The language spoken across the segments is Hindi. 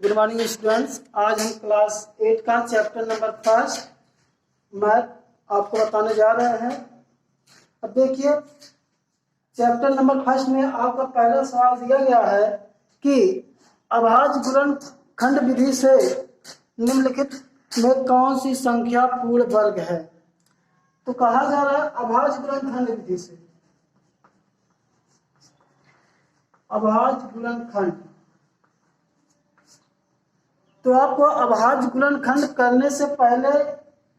Good morning students. आज हम क्लास 8 का चैप्टर नंबर 1 मैथ आपको बताने जा रहे हैं। अब देखिए, चैप्टर नंबर 1 में आपका पहला सवाल दिया गया है कि अभाज्य गुणनखंड विधि से निम्नलिखित में कौन सी संख्या पूर्ण वर्ग है। तो कहा जा रहा है अभाज्य गुणनखंड विधि से। अभाज्य गुणनखंड, तो आपको अभाज्य गुणनखंड करने से पहले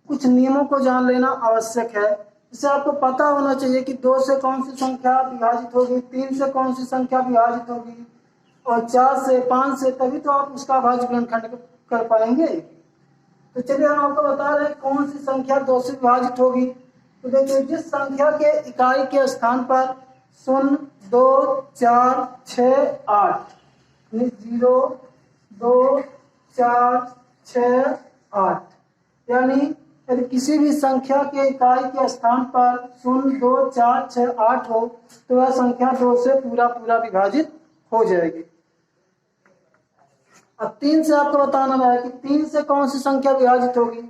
कुछ नियमों को जान लेना आवश्यक है। इससे आपको पता होना चाहिए कि 2 से कौन सी संख्या विभाजित होगी, 3 से कौन सी संख्या विभाजित होगी और 4 से 5 से, तभी तो आप उसका अभाज्य गुणनखंड कर पाएंगे। तो चलिए हम आपको बता रहे हैं कौन सी संख्या 2 से विभाजित होगी। तो देखिए, जिस संख्या के इकाई के स्थान पर 0, 2, 4, 6, 8 0, 2, 4, 6, 8 यानी यदि किसी भी संख्या के इकाई के स्थान पर 0, 2, 4, 6, 8 हो तो वह संख्या 2 से पूरा विभाजित हो जाएगी। अब 3 से आपको बताना है कि 3 से कौन सी संख्या विभाजित होगी।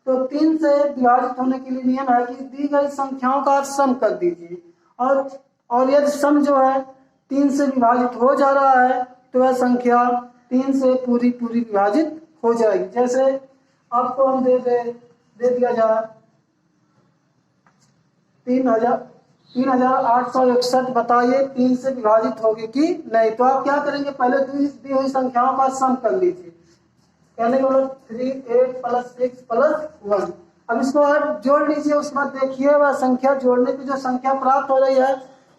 तो 3 से विभाजित होने के लिए नियम है कि दी गई संख्याओं का सम कर दीजिए और यदि सम जो है 3 से विभाजित हो जा रहा है तो वह संख्या 3 से पूरी विभाजित हो जाएगी। जैसे आपको हम दे दिया जाए 3861, बताइए 3 से विभाजित होगी कि नहीं। तो आप क्या करेंगे, पहले दी हुई संख्याओं का सम कर लीजिए। कहने का मतलब 3, 8 + 6 + 1। अब इसको आप जोड़ लीजिए। उसके बाद देखिए वह संख्या जोड़ने की जो संख्या प्राप्त हो रही है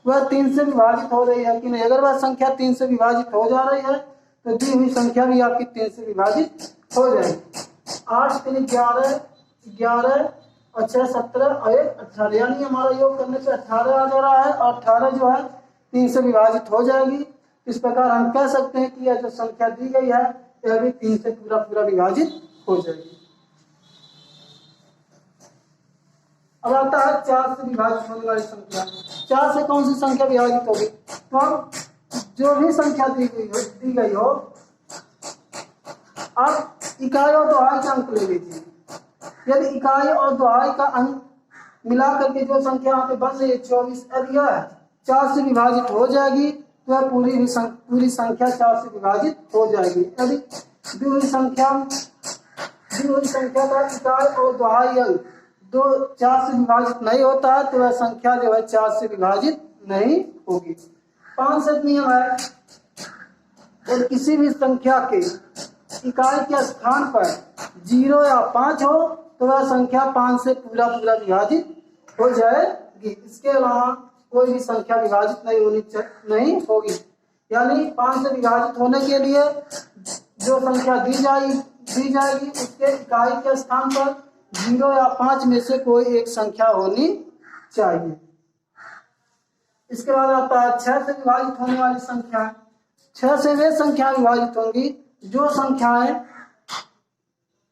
वह 3 से विभाजित हो रही है कि नहीं। अगर वह संख्या 3 से विभाजित हो जा रही है तो दी हुई संख्या भी आपकी 3 से विभाजित हो जाएगी। 8 × 3 = 11 और 6 = 17 और 1 = 18 यानी हमारा योग करने से 18 आ जा रहा है और 18 जो है 3 से विभाजित हो जाएगी। इस प्रकार हम कह सकते हैं कि यह जो संख्या दी गई है यह भी 3 से पूरा विभाजित हो जाएगी। अब आता है 4 से विभाजित होने वाली संख्या। 4 से कौन सी संख्या विभाजित होगी। तो अब जो भी संख्या दी गई हो आप इकाई और दोहाई का अंक ले लीजिए। यदि इकाई और दोहाई का अंक मिला करके जो संख्या यहाँ पे बन रही है 24, यदि यह 4 से विभाजित हो जाएगी तो वह पूरी संख्या 4 से विभाजित हो जाएगी। यदि दी हुई संख्या का इकाई और दोहाई अंक 4 से विभाजित नहीं होता है तो वह संख्या जो है 4 से विभाजित नहीं होगी। 5 से नियम है, और किसी भी संख्या के इकाई के स्थान पर 0 या 5 हो तो वह संख्या 5 से पूरा विभाजित हो जाएगी। इसके अलावा कोई भी संख्या विभाजित नहीं होगी। यानी 5 से विभाजित होने के लिए जो संख्या दी जाएगी उसके इकाई के स्थान पर 0 या 5 में से कोई एक संख्या होनी चाहिए। इसके बाद आता है 6 से विभाजित होने वाली संख्या। 6 से वे संख्या विभाजित होंगी जो संख्याएं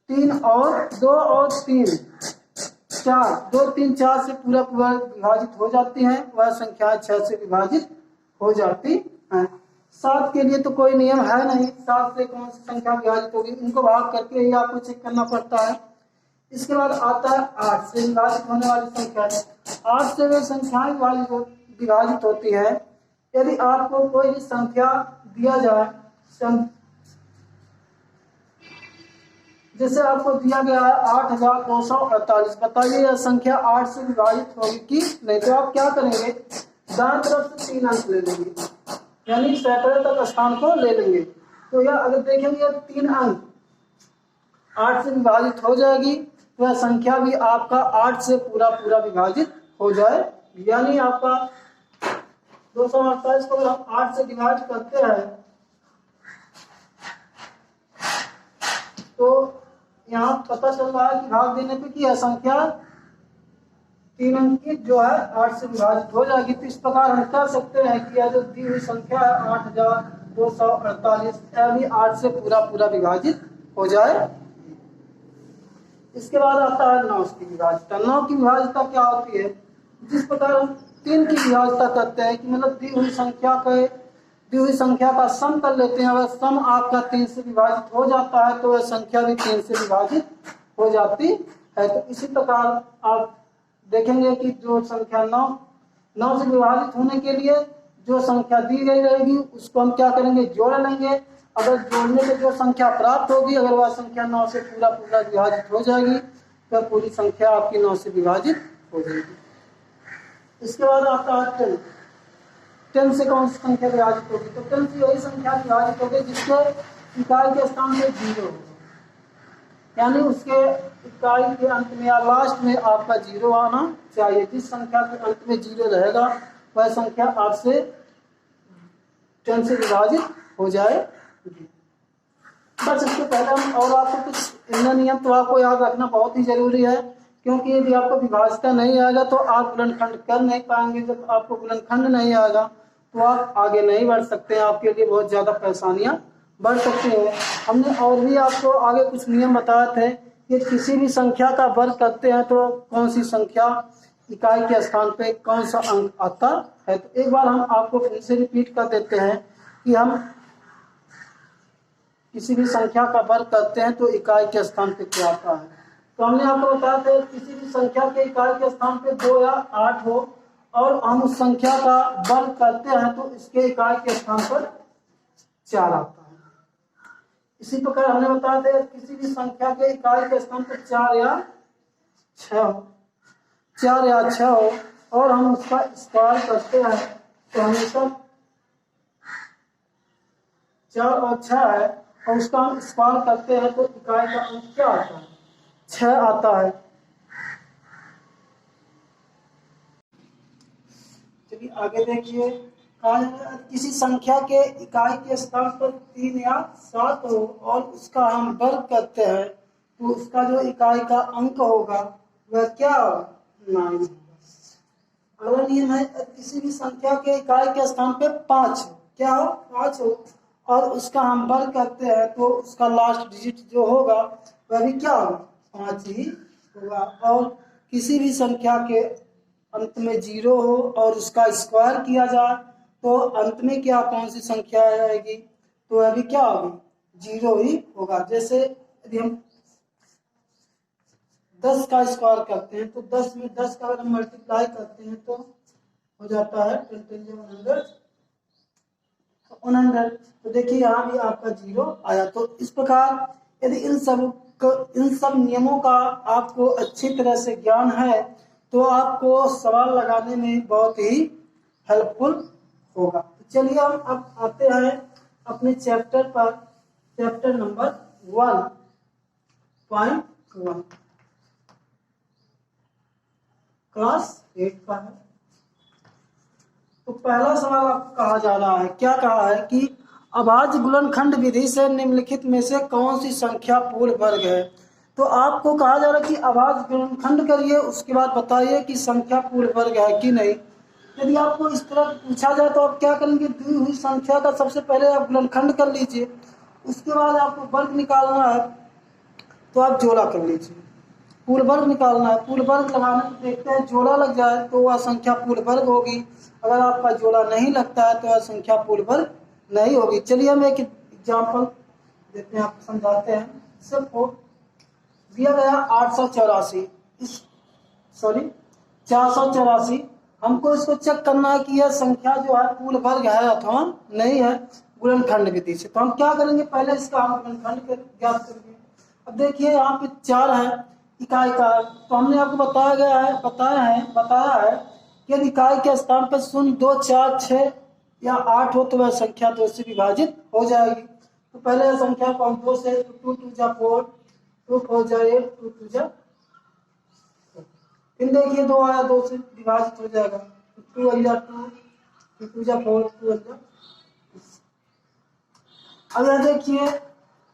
3 और 2 और 3 4 2 3 4 से पूरा विभाजित हो जाती हैं, वह संख्याएं 6 से विभाजित हो जाती हैं। 7 के लिए तो कोई नियम है नहीं, 7 से कौन सी संख्या विभाजित होगी, उनको भाग करके ही आपको चेक करना पड़ता है। इसके बाद आता है 8 से विभाजित होने वाली संख्या। 8 से वे संख्याएं विभाजित होती है यदि आपको कोई भी संख्या दिया जाए। जैसे आपको दिया गया है 8248, बताइए यह संख्या 8 से विभाजित होगी कि नहीं। तो आप क्या करेंगे, दाएं तरफ से 3 अंक ले लेंगे यानी सैकड़े तक स्थान को ले लेंगे। तो यह अगर देखेंगे यह 3 अंक 8 से विभाजित हो जाएगी तो यह संख्या भी आपका 8 से पूरा विभाजित हो जाए। यानी आपका 248 को अगर हम 8 से डिवाइड करते हैं तो यहाँ पता चल रहा है कि भाग देने पे कि यह संख्या 3 अंक की जो है 8 से विभाजित हो जाएगी। तो इस प्रकार हम कह सकते हैं कि यह जो दी हुई संख्या है 8248 यह भी 8 से पूरा विभाजित हो जाए। इसके बाद आता है 9 की विभाजिता। 9 की विभाजिता क्या होती है, जिस प्रकार हम 3 की विभाजिता करते हैं कि मतलब दी हुई संख्या के दी हुई संख्या का सम कर लेते हैं। अगर सम आपका 3 से विभाजित हो जाता है तो वह संख्या भी 3 से विभाजित हो जाती है। तो इसी प्रकार आप देखेंगे कि जो संख्या 9 से विभाजित होने के लिए जो संख्या दी गई रहेगी उसको हम क्या करेंगे, जोड़ लेंगे। अगर जोड़ने से जो संख्या प्राप्त होगी, अगर वह संख्या 9 से पूरा विभाजित हो जाएगी तो पूरी संख्या आपकी 9 से विभाजित हो जाएगी। इसके बाद आपका 10 से कौन सी संख्या विभाजित होगी, तो 10 से वही संख्या विभाजित होगी जिसके इकाई के स्थान पे 0 होगा, यानी उसके इकाई के अंत में या लास्ट में आपका 0 आना चाहिए। जिस संख्या के अंत में 0 रहेगा वह संख्या आपसे 10 से विभाजित हो जाएगी। बस इसके पहले हम और आपको कुछ इनका नियम तो आपको याद रखना बहुत ही जरूरी है, क्योंकि यदि आपको विभाज्यता नहीं आएगा तो आप गुणनखंड कर नहीं पाएंगे। जब आपको गुणनखंड नहीं आएगा तो आप आगे नहीं बढ़ सकते हैं, आपके लिए बहुत ज़्यादा परेशानियां बढ़ सकती हैं। हमने और भी आपको आगे कुछ नियम बताए थे कि किसी भी संख्या का वर्ग करते हैं तो कौन सी संख्या इकाई के स्थान पे कौन सा अंक आता है। तो एक बार हम आपको फिर से रिपीट कर देते हैं कि हम किसी भी संख्या का वर्ग करते हैं तो इकाई के स्थान पे क्या आता है। तो हमने आपको बताया था किसी भी संख्या के इकाई के स्थान पे 2 या 8 हो और हम उस संख्या का वर्ग करते हैं तो इसके इकाई के स्थान पर 4 आता है। इसी प्रकार हमने बताया था किसी भी संख्या के इकाई के स्थान पर 4 या 6 हो और हम उसका स्क्वायर करते हैं तो हमेशा 4 और 6 है और उसका हम स्क्वायर करते हैं तो इकाई का अंक क्या आता है, 6 आता है। चलिए आगे देखिए, किसी संख्या के इकाई के स्थान पर 3 या 7 हो और उसका हम वर्ग करते हैं तो उसका जो इकाई का अंक होगा वह क्या होगा, 9 होगा। अगला नियम है किसी भी संख्या के इकाई के स्थान पे 5 क्या हो, 5 हो और उसका हम वर्ग करते हैं तो उसका लास्ट डिजिट जो होगा वह भी क्या होगा, 5 ही होगा। और किसी भी संख्या के अंत में 0 हो और उसका स्क्वायर किया जाए तो अंत में क्या कौन सी संख्या आएगी, तो वह भी क्या होगी, 0 ही होगा। जैसे यदि हम 10 का स्क्वायर करते हैं तो 10 में 10 का अगर हम मल्टीप्लाई करते हैं तो हो जाता है 100। तो देखिए यहाँ भी आपका 0 आया। तो इस प्रकार यदि इन सब नियमों का आपको अच्छी तरह से ज्ञान है तो आपको सवाल लगाने में बहुत ही हेल्पफुल होगा। तो चलिए हम अब आते हैं अपने चैप्टर पर, चैप्टर नंबर 1.1 क्लास 8 का है। तो पहला सवाल आपको कहा जा रहा है, क्या कहा है कि अभाज्य गुणनखंड विधि से निम्नलिखित में से कौन सी संख्या पूर्ण वर्ग है। तो आपको कहा जा रहा है कि अभाज्य गुणनखंड करिए, उसके बाद बताइए कि संख्या पूर्ण वर्ग है कि नहीं। यदि आपको इस तरह पूछा जाए तो आप क्या करेंगे, दी हुई संख्या का सबसे पहले आप गुणनखंड कर लीजिए, उसके बाद आपको वर्ग निकालना है तो आप जोड़ा कर लीजिए। पूर्ण वर्ग निकालना है, पूर्ण वर्ग लगाने को देखते हैं, जोड़ा लग जाए तो वह संख्या पूर्ण वर्ग होगी। अगर आपका जोड़ा नहीं लगता है तो वह संख्या पूर्ण वर्ग नहीं होगी। चलिए हम एक एग्जाम्पल देते हैं, आपको समझाते हैं। सबको दिया गया 884 484, हमको इसको चेक करना है कि यह संख्या जो है पूर्ण वर्ग है अथवा नहीं है गुणनखंड विधि से। तो हम क्या करेंगे, पहले इसका हम गुणनखंड ज्ञात करेंगे। अब देखिए यहाँ पे 4 है इकाई का, तो हमने आपको बताया है कि यदि इकाई के स्थान पर 0, 2, 4, 6 या 8 हो तो वह संख्या 2 से विभाजित हो जाएगी। तो पहले संख्या को हम 2 से 2 2 जा 4, 2 4 जा 8, 2 2 जा, फिर देखिए 2 आया, 2 से विभाजित हो जाएगा। 2 1 जा 2, 2 2 जा 4, 2 1 जा। अब यहाँ देखिए,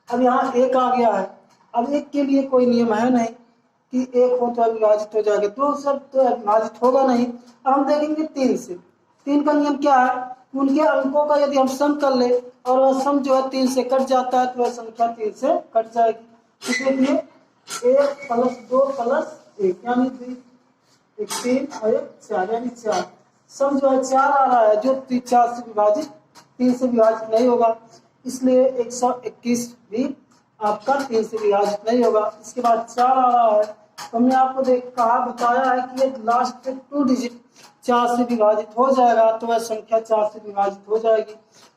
अब यहाँ 1 आ गया है। अब 1 के लिए कोई नियम है नहीं कि 1 हो तो विभाजित हो जाएगा, तो सब तो विभाजित होगा नहीं। अब हम देखेंगे 3 से। 3 का नियम क्या है, उनके अंकों का यदि हम सम कर ले और वह सम जो है 3 से कट जाता है तो वह संख्या 3 से कट जाएगी। तो देखिए 1 + 2 + 1 यानी 3 और 1 4 यानी 4, सम जो है 4 आ रहा है जो 4 से विभाजित 3 से विभाजित नहीं होगा, इसलिए 121 भी आपका 3 से विभाजित नहीं होगा। इसके बाद 4 आ रहा है, तो हमने आपको बताया है कि ये लास्ट 2 डिजिट 4 से विभाजित हो जाएगा, तो वह संख्या 4 से विभाजित हो जाएगी।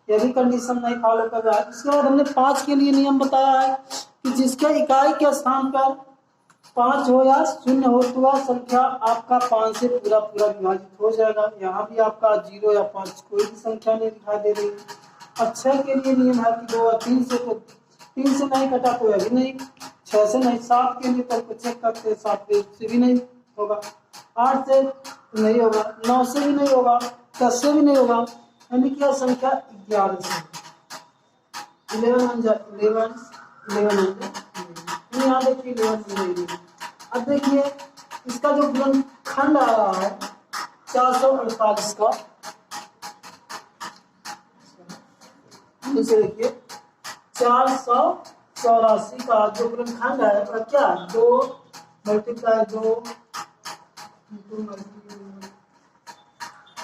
यह भी कंडीशन नहीं फॉलो कर रहा है। इसके बाद हमने 5 के लिए नियम बताया है कि जिसके इकाई के स्थान पर 5 हो या 0 हो तो वह संख्या आपका 5 से पूरा विभाजित हो जाएगा। यहाँ भी आपका 0 या 5 कोई भी संख्या नहीं दिखाई दे रही है। और 6 के लिए नियम है कि 2 और 3 से, तो 3 से नहीं कटा तो अभी नहीं, 6 से नहीं। 7 के लिए तो चेक करते हैं, 7 से भी नहीं होगा, 8 से नहीं होगा, 9 से भी नहीं होगा, 10 से भी नहीं होगा, यानी कि यह संख्या 11 से। 11 यहाँ देखिए 11। अब देखिए इसका जो गुणनखंड आ रहा है 448 का, इसे देखिए 484 का जो गुणनखंड है वह क्या है, 2 मल्टीप्लाई 2।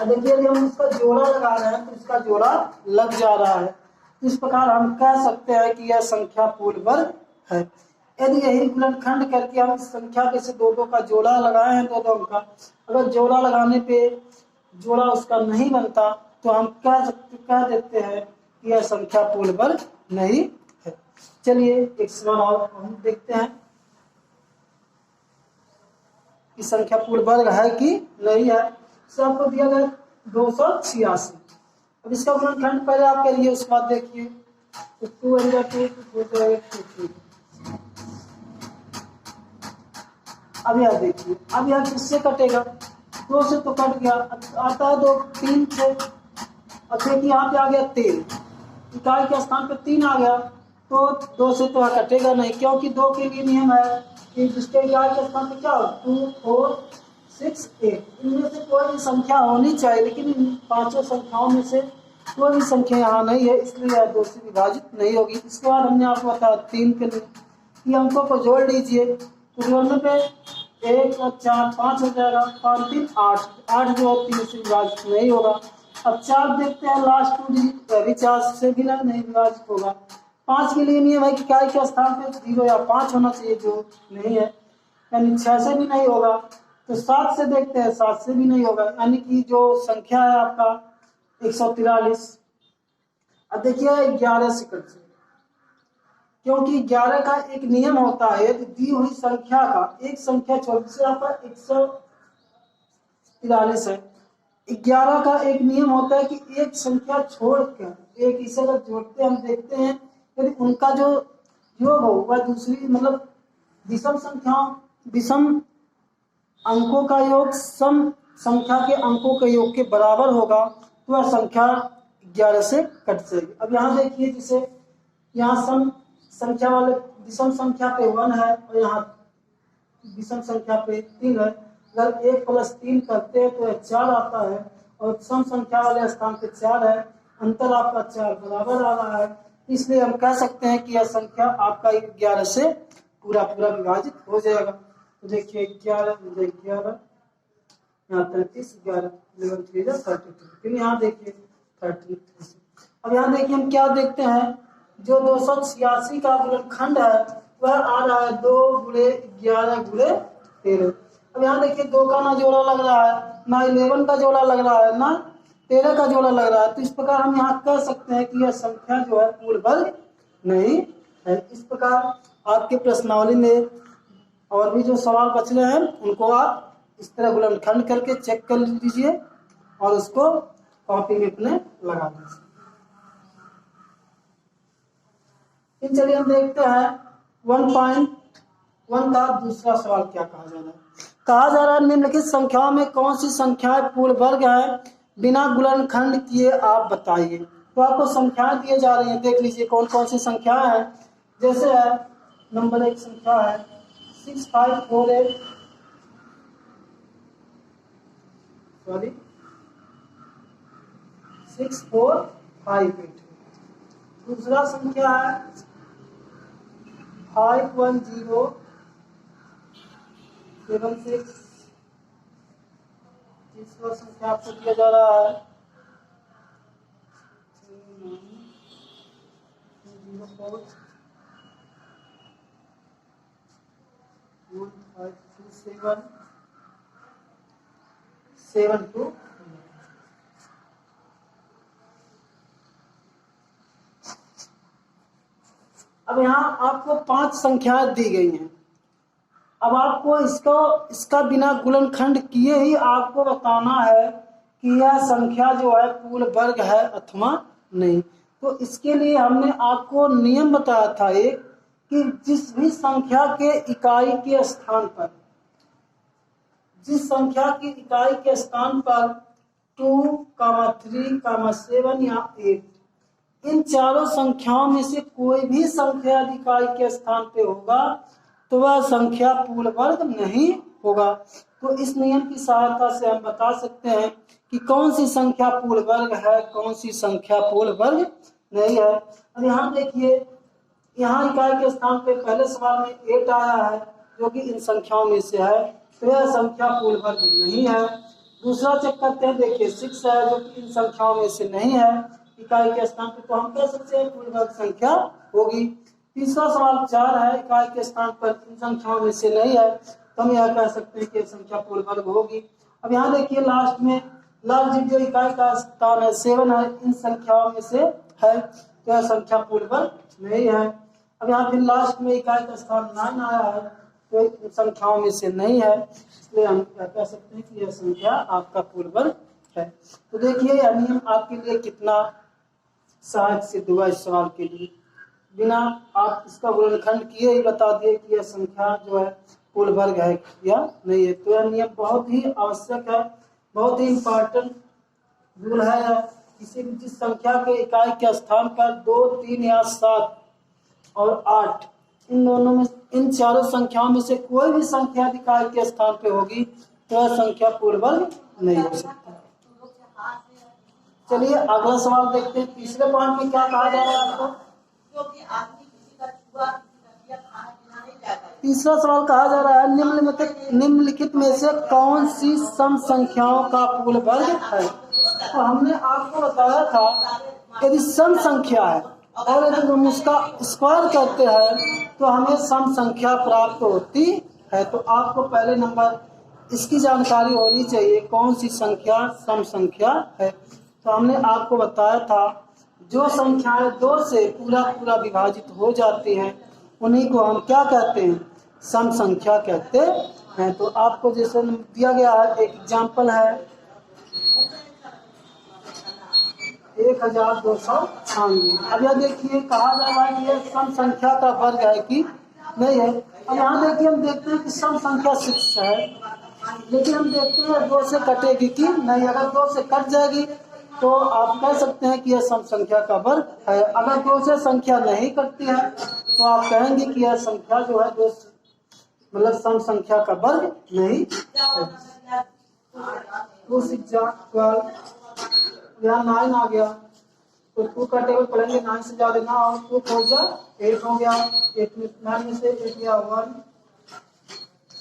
देखिए यदि हम इसका जोड़ा लगा रहे हैं तो इसका जोड़ा लग जा रहा है। इस प्रकार हम कह सकते हैं कि यह संख्या पूर्ण वर्ग है। यदि यही गुणनखंड करके हम इस संख्या के से 2 का जोड़ा लगाए हैं 2 का, अगर जोड़ा लगाने पे जोड़ा उसका नहीं बनता तो हम कह देते हैं कि यह संख्या पूर्ण वर्ग नहीं है। चलिए एक सवाल और हम देखते हैं कि संख्या पूर्ण वर्ग है कि नहीं है। आपको दिया गया 286। अब इसका गुणनखंड पहले आप करिए, उसके बाद देखिए 2 हो जाएगा 2। अब यह देखिए, अब यह किससे कटेगा, 2 से तो कट गया, आता है 2 3 से। अब देखिए यहाँ पे आ गया 3, इकाई के स्थान पे 3 आ गया, तो 2 से तो कटेगा नहीं, क्योंकि 2 के लिए नियम है कि जिसके इकाई के स्थान पे क्या हो 2 4 6 8, इनमें से कोई भी संख्या होनी चाहिए, लेकिन इन 5 संख्याओं में से कोई भी संख्या यहाँ नहीं है, इसलिए यह 2 से विभाजित नहीं होगी। इसके बाद हमने आपको बताया 3 के लिए कि अंकों को जोड़ लीजिए, तो जोड़ने पे 1 और 4 5 हो जाएगा, 5 3 8, 8 जो 3 से विभाजित नहीं होगा। अब 4 देखते हैं लास्ट 2 डिजिट, अभी 4 से भी नहीं विभाजित होगा। 5 के लिए नियम है कि इकाई के स्थान पे 0 या 5 होना चाहिए, जो नहीं है, यानी 6 से भी नहीं होगा। तो 7 से देखते हैं, 7 से भी नहीं होगा, यानी कि जो संख्या है आपका 143। अब देखिए 11 से कट जाएगा, क्योंकि 11 का एक नियम होता है, तो दी हुई संख्या का एक संख्या छोड़, से आपका 143 है। 11 का एक नियम होता है कि एक संख्या छोड़कर एक इसे अगर जोड़ते हम देखते हैं, यदि उनका जो योग हो वह दूसरी मतलब विषम अंकों का योग सम संख्या के अंकों के योग के बराबर होगा, तो वह संख्या 11 से कट जाएगी। अब यहाँ देखिए, जैसे यहाँ सम संख्या वाले विषम संख्या पे 1 है और यहाँ विषम संख्या पे 3 है। अगर 1 + 3 करते हैं तो 4 आता है, और सम संख्या वाले स्थान पे 4 है, अंतर आपका 4 बराबर आ रहा है, इसलिए हम कह सकते हैं कि यह संख्या आपका 11 से पूरा विभाजित हो जाएगा। तो देखिए 11 यहाँ 33, 11 11 3 32, फिर यहाँ देखिए 33। अब यहाँ देखिए हम क्या देखते हैं, जो 286 का गुणनखंड है वह आ रहा है 2 × 11 × 13। अब यहाँ देखिए 2 का ना जोड़ा लग रहा है, ना 11 का जोड़ा लग रहा है, ना 13 का जोड़ा लग रहा है, तो इस प्रकार हम यहाँ कह सकते हैं कि यह संख्या जो है पूर्ण वर्ग नहीं है। इस प्रकार आपके प्रश्नावली में और भी जो सवाल बच रहे हैं उनको आप इस तरह गुणनखंड करके चेक कर लीजिए और उसको कॉपी में अपने लगा दीजिए। चलिए हम देखते हैं 1.1 का दूसरा सवाल क्या कहा जा रहा है। कहा जा रहा है निम्नलिखित संख्याओं में कौन सी संख्याएं पूर्ण वर्ग है, बिना गुणनखंड किए आप बताइए। तो आपको संख्याएं दिए जा रही हैं, देख लीजिए कौन कौन सी संख्याएं हैं। जैसे है नंबर 1 संख्या है 6548, सॉरी 6458। दूसरा संख्या है 51076। तीसरा संख्या आपको दिया जा रहा है 7 2। अब यहाँ आपको 5 संख्याएं दी गई हैं। अब आपको इसका बिना गुणनखंड किए ही आपको बताना है कि यह संख्या जो है पूर्ण वर्ग है अथवा नहीं। तो इसके लिए हमने आपको नियम बताया था एक, कि जिस भी संख्या के इकाई के स्थान पर, जिस संख्या की इकाई के स्थान पर 2, 3, 7 या 8, इन चारों संख्याओं में से कोई भी संख्या इकाई के स्थान पे होगा तो वह संख्या पूर्ण वर्ग नहीं होगा। तो इस नियम की सहायता से हम बता सकते हैं कि कौन सी संख्या पूर्ण वर्ग है, कौन सी संख्या पूर्ण वर्ग नहीं है। अब यहाँ देखिए, यहाँ इकाई के स्थान पे पहले सवाल में 8 आया है जो कि इन संख्याओं में से है, तो यह संख्या पूर्ण वर्ग नहीं है। दूसरा चेक करते हैं, देखिए 6 है जो कि इन संख्याओं में से नहीं है इकाई के स्थान पे, तो हम कह सकते हैं पूर्ण वर्ग संख्या होगी। तीसरा सवाल 4 है, इकाई के स्थान पर इन संख्याओं में से नहीं है, तो हम यह कह सकते हैं कि संख्या पूर्ण वर्ग होगी। अब यहाँ देखिए लास्ट में लास्ट जो इकाई का स्थान है 7 है, इन संख्याओं में से है, तो यह संख्या पूर्ण वर्ग नहीं है। अब यहाँ फिर लास्ट में इकाई का स्थान 9 आया है, तो इन संख्याओं में से नहीं है, इसलिए हम कह सकते हैं कि यह संख्या आपका पूर्ण वर्ग है। तो देखिए यह नियम आपके लिए कितना सहायक सिद्ध हुआ इस सवाल के लिए। बिना आप इसका गुणनखंड किए ही बता दिए कि यह संख्या जो है पूर्ण वर्ग है या नहीं है। तो यह नियम बहुत ही आवश्यक है, बहुत ही इम्पोर्टेंट रूल है। किसी भी जिस संख्या के इकाई के स्थान पर 2, 3 या 7 और 8, इन दोनों में, इन चारों संख्याओं में से कोई भी संख्या इकाई के स्थान पे होगी तो यह संख्या पूर्ण वर्ग नहीं हो सकती। चलिए अगला सवाल देखते हैं। तीसरे पॉइंट में क्या कहा जा रहा है आपको? तीसरा सवाल कहा जा रहा है निम्नलिखित में से कौन सी सम संख्याओं का पूर्ण वर्ग है। तो हमने आपको बताया था यदि सम संख्या है और यदि हम उसका स्क्वायर करते हैं तो हमें सम संख्या प्राप्त होती है। तो आपको पहले नंबर इसकी जानकारी होनी चाहिए कौन सी संख्या सम संख्या है। तो हमने आपको बताया था जो संख्याएं 2 से पूरा विभाजित हो जाती हैं उन्हीं को हम क्या कहते हैं, सम संख्या कहते हैं। तो आपको जैसे दिया गया है एक एग्जाम्पल है 1296। अब यह देखिए कहा जा रहा है कि यह सम संख्या का वर्ग है कि नहीं है। अब यहाँ देखिए हम देखते हैं कि सम संख्या 6 है, लेकिन हम देखते हैं 2 से कटेगी कि नहीं। अगर 2 से कट जाएगी तो आप कह सकते हैं कि यह सम संख्या का वर्ग है। अगर 2 से संख्या नहीं कटती है तो आप कहेंगे कि यह संख्या जो है 2 मतलब सम संख्या का वर्ग नहीं है। 2 6 12, यहाँ 9 आ गया तो 2 का टेबल पढ़ेंगे, 9 से ज्यादा ना और 2 4 जा 8 हो गया। 8 में 9 में से 8 गया 1,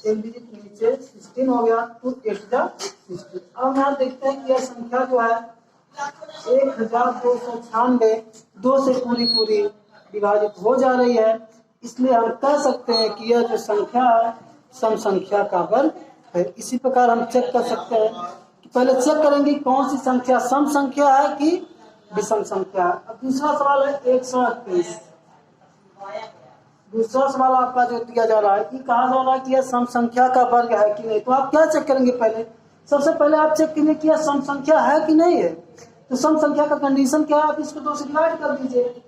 एक डिजिट नीचे 16 हो गया, 2 8 जा 16। अब यहाँ देखते हैं कि यह संख्या जो है 1296 2 से पूरी विभाजित हो जा रही है, इसलिए हम कह सकते हैं कि यह जो संख्या है सम संख्या का वर्ग है। इसी प्रकार हम चेक कर सकते हैं कि पहले चेक करेंगे कौन सी संख्या सम संख्या है कि विषम संख्या है। अब दूसरा सवाल है 128। दूसरा सवाल आपका जो दिया जा रहा है कि कहा जा रहा है कि यह सम संख्या का वर्ग है कि नहीं। तो आप क्या चेक करेंगे, पहले सबसे पहले आप चेक करेंगे कि यह सम संख्या है कि नहीं है। तो सम संख्या का कंडीशन क्या है, आप इसको 2 से डिवाइड कर दीजिए।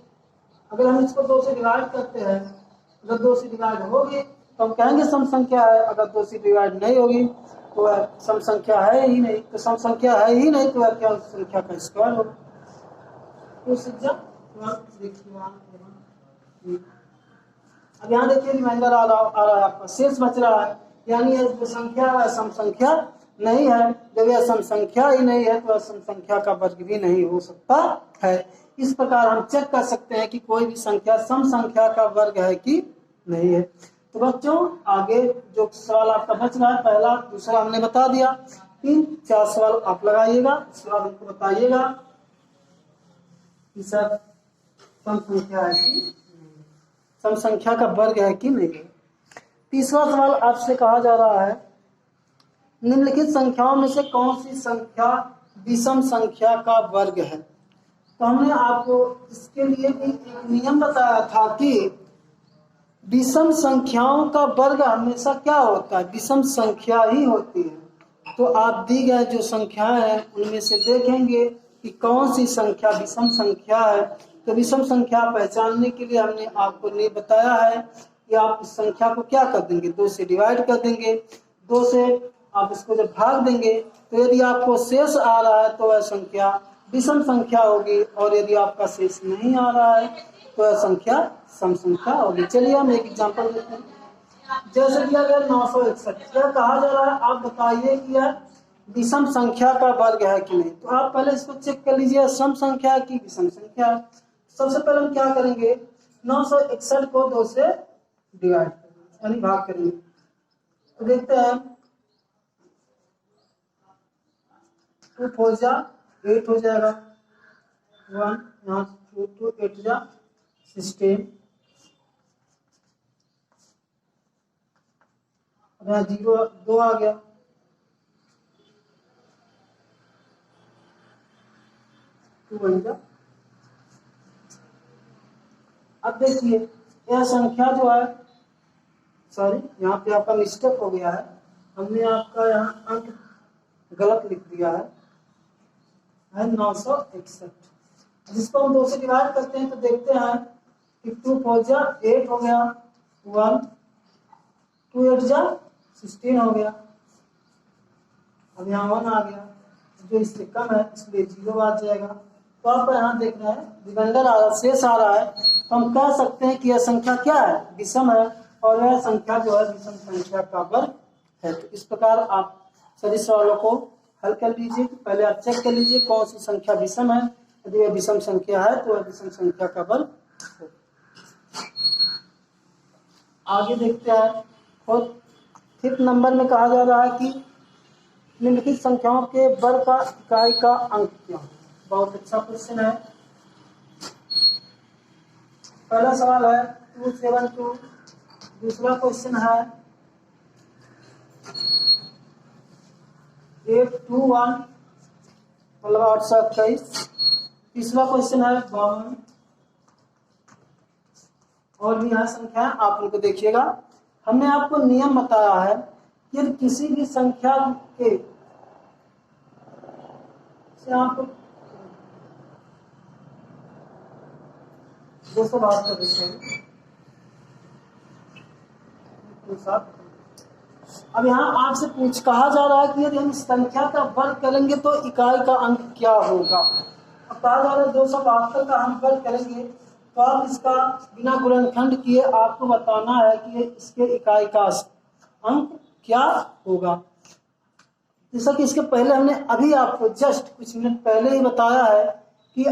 अगर हम इसको 2 से डिवाइड करते हैं, अगर 2 से डिवाइड होगी तो हम कहेंगे सम संख्या है, अगर 2 से डिवाइड नहीं होगी तो वह सम संख्या है ही नहीं। तो सम संख्या है ही नहीं तो वह क्या संख्या का स्क्वायर होगा। अब यहाँ देखिए रिमाइंडर आ रहा है आपका, शेष बच रहा है, यानी यह जो संख्या है सम संख्या नहीं है। जब यह सम संख्या ही नहीं है तो यह सम संख्या का वर्ग भी नहीं हो सकता है। इस प्रकार हम चेक कर सकते हैं कि कोई भी संख्या सम संख्या का वर्ग है कि नहीं है। तो बच्चों आगे जो सवाल आपका बच रहा है, पहला दूसरा हमने बता दिया, 3 4 सवाल आप लगाइएगा, उसके बाद हमको बताइएगा। कि सर सम संख्या है कि नहीं, सम संख्या का वर्ग है कि नहीं। तीसरा सवाल आपसे कहा जा रहा है निम्नलिखित संख्याओं में से कौन सी संख्या विषम संख्या का वर्ग है। तो हमने आपको इसके लिए भी एक नियम बताया था कि विषम संख्याओं का वर्ग हमेशा क्या होता है, विषम संख्या ही होती है। तो आप दी गए जो संख्याएं हैं उनमें से देखेंगे कि कौन सी संख्या विषम संख्या है। तो विषम संख्या पहचानने के लिए हमने आपको नहीं बताया है कि आप इस संख्या को क्या कर देंगे, 2 से डिवाइड कर देंगे, 2 से आप इसको जब भाग देंगे तो यदि आपको शेष आ रहा है तो वह संख्या विषम संख्या होगी, और यदि आपका शेष नहीं आ रहा है तो वह संख्या सम संख्या होगी। चलिए हम एक एग्जांपल देते हैं। जैसे दिया गया 961, यह कहा जा रहा है आप बताइए कि यह विषम संख्या का वर्ग है कि नहीं। तो आप पहले इसको चेक कर लीजिए सम संख्या की विषम संख्या। सबसे पहले हम क्या करेंगे, 961 को 2 से डिवाइड करेंगे यानी भाग करेंगे। तो देखते हैं 2 4 जा 8 हो जाएगा, 1 यहाँ 2 8 जा 16, यहाँ 0 2 आ गया, 2 बन गया। अब देखिए यह संख्या जो है, सॉरी यहाँ पे आपका मिस्टेक हो गया है, हमने आपका यहाँ अंक गलत लिख दिया है 961, जिसको हम 2 से डिवाइड करते हैं तो देखते हैं कि 2 4 जा 8 हो गया, 1 2 8 जा 16 हो गया। अब यहाँ 1 आ गया, जो इससे कम है इसलिए 0 आ जाएगा। तो आप यहाँ देख रहे हैं रिमाइंडर आ रहा है, शेष आ रहा है, तो हम कह सकते हैं कि यह संख्या क्या है, विषम है, और यह संख्या जो है विषम संख्या का वर्ग है। तो इस प्रकार आप सभी सवालों को हल कर लीजिए। पहले आप चेक कर लीजिए कौन सी संख्या विषम है, यदि वह विषम संख्या है तो वह विषम संख्या का वर्ग है। आगे देखते हैं, और 5th नंबर में कहा जा रहा है कि निम्नलिखित संख्याओं के वर्ग का इकाई का अंक क्या है। बहुत अच्छा क्वेश्चन है। पहला सवाल है 272, दूसरा क्वेश्चन है 821 मतलब 828, तीसरा क्वेश्चन है 52, और भी यहाँ संख्या आप उनको देखिएगा। हमने आपको नियम बताया है कि यदि किसी भी संख्या के से आपको 200 बात कर देते हैं। अब यहाँ आपसे कहा जा रहा है कि यदि हम इस संख्या का वर्ग करेंगे तो इकाई का अंक क्या होगा। अब कहा जा रहा है 272 का हम वर्ग करेंगे तो आप इसका बिना गुणनखंड किए आपको बताना है कि इसके इकाई का अंक क्या होगा। जैसा कि इसके पहले हमने अभी आपको जस्ट कुछ मिनट पहले ही बताया है कि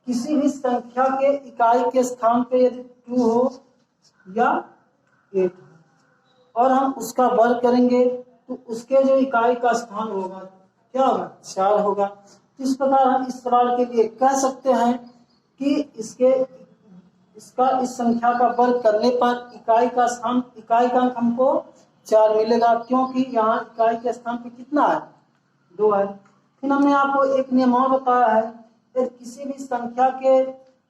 किसी भी संख्या के इकाई के स्थान पे यदि 2 हो या 8 और हम उसका वर्ग करेंगे तो उसके जो इकाई का स्थान होगा क्या होगा, 4 होगा। इस प्रकार हम इस सवाल के लिए कह सकते हैं कि इसका इस संख्या का वर्ग करने पर इकाई का अंक हमको 4 मिलेगा, क्योंकि यहाँ इकाई के स्थान पे कितना है, 2 है। फिर हमने आपको एक नियम और बताया है, यदि किसी भी संख्या के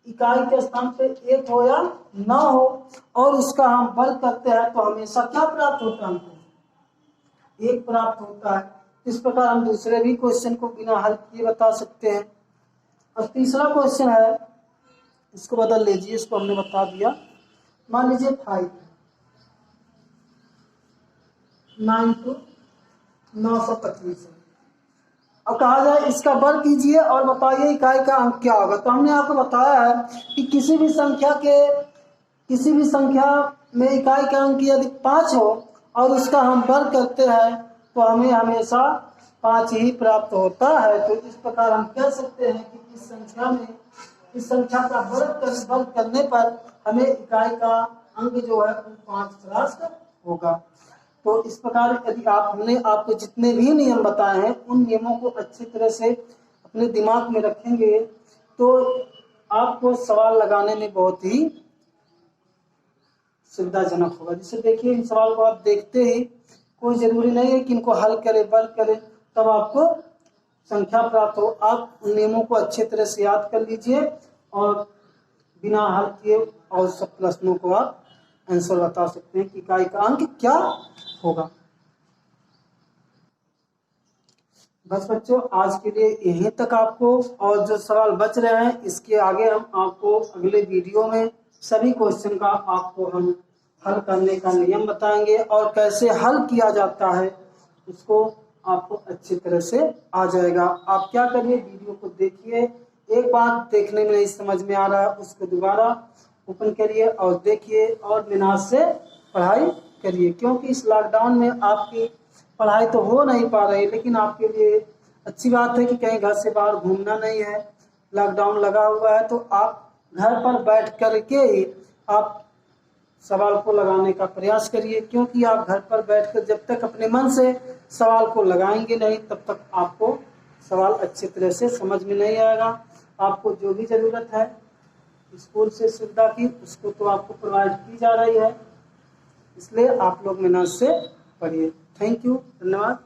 इकाई के स्थान पे 1 हो या ना हो और उसका हम वर्ग करते हैं तो हमेशा क्या प्राप्त होता है, हमको 1 प्राप्त होता है। इस प्रकार हम दूसरे भी क्वेश्चन को बिना हल किए बता सकते हैं। और तीसरा क्वेश्चन है, इसको बदल लीजिए, इसको हमने बता दिया। मान लीजिए 5 9 to 925 है। अब कहा जाए इसका वर्ग कीजिए और बताइए इकाई का अंक क्या होगा। तो हमने आपको बताया है कि किसी भी संख्या में इकाई का अंक यदि 5 हो और उसका हम वर्ग करते हैं तो हमें हमेशा 5 ही प्राप्त होता है। तो इस प्रकार हम कह सकते हैं कि इस संख्या का वर्ग करने पर हमें इकाई का अंक जो है 5 प्राप्त होगा। तो इस प्रकार यदि हमने आपको जितने भी नियम बताए हैं उन नियमों को अच्छी तरह से अपने दिमाग में रखेंगे तो आपको सवाल लगाने में बहुत ही सुविधाजनक होगा। जैसे देखिए इन सवाल को आप देखते ही, कोई जरूरी नहीं है कि इनको हल करे बल करे तब आपको संख्या प्राप्त हो। आप उन नियमों को अच्छे तरह से याद कर लीजिए और बिना हल किए और सब प्रश्नों को आप आंसर बता सकते हैं कि इकाई का अंक क्या होगा। बस बच्चों आज के लिए यहीं तक आपको, और जो सवाल बच रहे हैं इसके आगे हम आपको अगले वीडियो में सभी क्वेश्चन का आपको हम हल करने का नियम बताएंगे और कैसे हल किया जाता है उसको आपको अच्छी तरह से आ जाएगा। आप क्या करिए, वीडियो को देखिए, एक बात देखने में नहीं समझ में आ रहा है उसको दोबारा ओपन करिए और देखिए और मेहनत से पढ़ाई करिए, क्योंकि इस लॉकडाउन में आपकी पढ़ाई तो हो नहीं पा रही, लेकिन आपके लिए अच्छी बात है कि कहीं घर से बाहर घूमना नहीं है, लॉकडाउन लगा हुआ है, तो आप घर पर बैठ कर के ही आप सवाल को लगाने का प्रयास करिए, क्योंकि आप घर पर बैठकर जब तक अपने मन से सवाल को लगाएंगे नहीं तब तक आपको सवाल अच्छी तरह से समझ में नहीं आएगा। आपको जो भी ज़रूरत है स्कूल से सुविधा की उसको तो आपको प्रोवाइड की जा रही है, इसलिए आप लोग मेहनत से पढ़िए। थैंक यू, धन्यवाद।